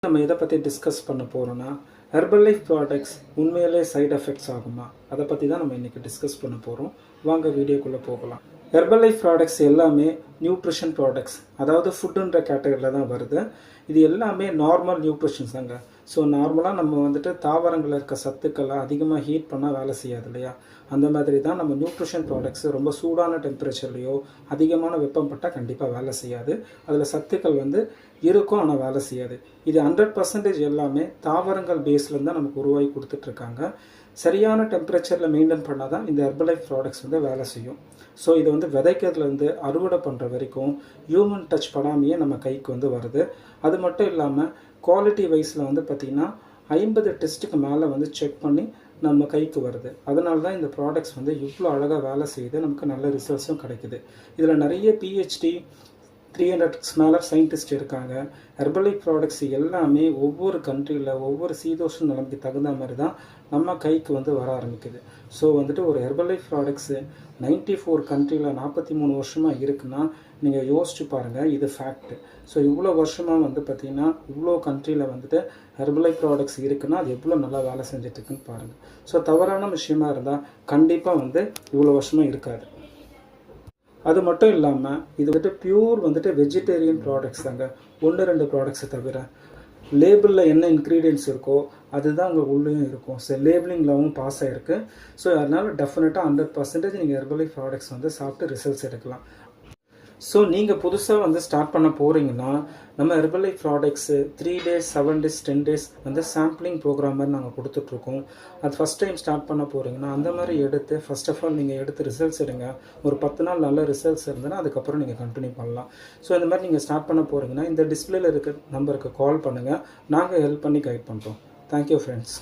நம்ம எதை பற்றி டிஸ்கஸ் பண்ண போகிறோன்னா ஹெர்பல் லைஃப் ப்ராடக்ட்ஸ் உண்மையிலே சைடு எஃபெக்ட்ஸ் ஆகுமா அதை பற்றி தான் நம்ம இன்றைக்கி டிஸ்கஸ் பண்ண போகிறோம். வாங்க வீடியோக்குள்ளே போகலாம். ஹெர்பல் லைஃப் ப்ராடக்ட்ஸ் எல்லாமே நியூட்ரிஷன் ப்ராடக்ட்ஸ், அதாவது ஃபுட்டுன்ற கேட்டகரியில் தான் வருது. இது எல்லாமே நார்மல் நியூட்ரிஷன்ஸ் தாங்க. ஸோ நார்மலாக நம்ம வந்துட்டு தாவரங்களில் இருக்க சத்துக்களை அதிகமாக ஹீட் பண்ணால் வேலை செய்யாது இல்லையா, அந்த மாதிரி தான் நம்ம நியூட்ரிஷன் ப்ராடக்ட்ஸ் ரொம்ப சூடான டெம்பரேச்சர்லேயோ அதிகமான வெப்பம் பட்டால் கண்டிப்பாக வேலை செய்யாது. அதில் சத்துக்கள் இருக்கும், ஆனால் வேலை செய்யாது. இது 100% எல்லாமே தாவரங்கள் பேஸ்லேருந்து தான் நமக்கு உருவாகி கொடுத்துட்ருக்காங்க. சரியான டெம்பரேச்சரில் மெயின்டைன் பண்ணால் தான் இந்த ஹெர்பல் லைஃப் ப்ராடக்ட்ஸ் வேலை செய்யும். ஸோ இது விதைக்கிறதுலேருந்து அறுவடை பண்ணுற வரைக்கும் ஹியூமன் டச் படாமையே நம்ம கைக்கு வருது. அது மட்டும் இல்லாமல் குவாலிட்டி வைஸில் பார்த்திங்கன்னா 50 டெஸ்ட்டுக்கு மேலே செக் பண்ணி நம்ம கைக்கு வருது. அதனால தான் இந்த ப்ராடக்ட்ஸ் இவ்வளோ அழகாக வேலை செய்யுது, நமக்கு நல்ல ரிசல்ட்ஸும் கிடைக்குது. இதில் நிறைய PhD 300க்கு மேலே சயின்டிஸ்ட் இருக்காங்க. ஹெர்பல் லைஃப் ப்ராடக்ட்ஸ் எல்லாமே ஒவ்வொரு கண்ட்ரியில் ஒவ்வொரு சீதோஷ நிலைமைக்கு தகுந்த மாதிரி தான் நம்ம கைக்கு வர ஆரம்பிக்குது. ஸோ ஒரு ஹெர்பல் லைஃப் ப்ராடக்ட்ஸு 94 கண்ட்ரியில் 43 வருஷமாக இருக்குன்னா நீங்கள் யோசிச்சு பாருங்கள், இது ஃபேக்ட்டு. ஸோ இவ்வளோ வருஷமாக பார்த்திங்கன்னா இவ்வளோ கண்ட்ரியில் ஹெர்பல் லைஃப் ப்ராடக்ட்ஸ் இருக்குன்னா அது எவ்வளோ நல்லா வேலை செஞ்சிட்ருக்குன்னு பாருங்கள். ஸோ தவறான விஷயமா இருந்தால் கண்டிப்பாக இவ்வளோ வருஷமாக இருக்காது. அது மட்டும் இல்லாமல் இது பியூர் வெஜிடேரியன் ப்ராடக்ட்ஸ் தாங்க. 1-2 ப்ராடக்ட்ஸை தவிர லேபிளில் என்ன இன்க்ரீடியன்ட்ஸ் இருக்கோ அதுதான் உங்கள் உள்ளேயும் இருக்கும். ஸோ லேபிளிங்லவும் பாஸ் ஆகிருக்கு. ஸோ அதனால் டெஃபினட்டாக 100% நீங்கள் ஹெர்பல் லைஃப் ப்ராடக்ட்ஸ் சாப்பிட்டு ரிசல்ட்ஸ் எடுக்கலாம். ஸோ நீங்கள் புதுசாக ஸ்டார்ட் பண்ண போகிறீங்கன்னா நம்ம Herbalife products 3 days 7 days 10 days sampling program மாதிரி நாங்கள் கொடுத்துட்ருக்கோம். அது ஃபஸ்ட் டைம் ஸ்டார்ட் பண்ண போகிறீங்கன்னா அந்த மாதிரி எடுத்து ஃபர்ஸ்ட் ஆஃப் ஆல் நீங்கள் எடுத்து ரிசல்ட்ஸ் எடுங்க. ஒரு 10 நாள் நல்ல ரிசல்ட்ஸ் இருந்ததுன்னா அதுக்கப்புறம் நீங்கள் கண்டினியூ பண்ணலாம். ஸோ இந்த மாதிரி நீங்கள் ஸ்டார்ட் பண்ண போகிறீங்கன்னா இந்த டிஸ்பிளேல இருக்க நம்பருக்கு கால் பண்ணுங்கள், நாங்கள் ஹெல்ப் பண்ணி கைட் பண்ணுறோம். Thank you friends.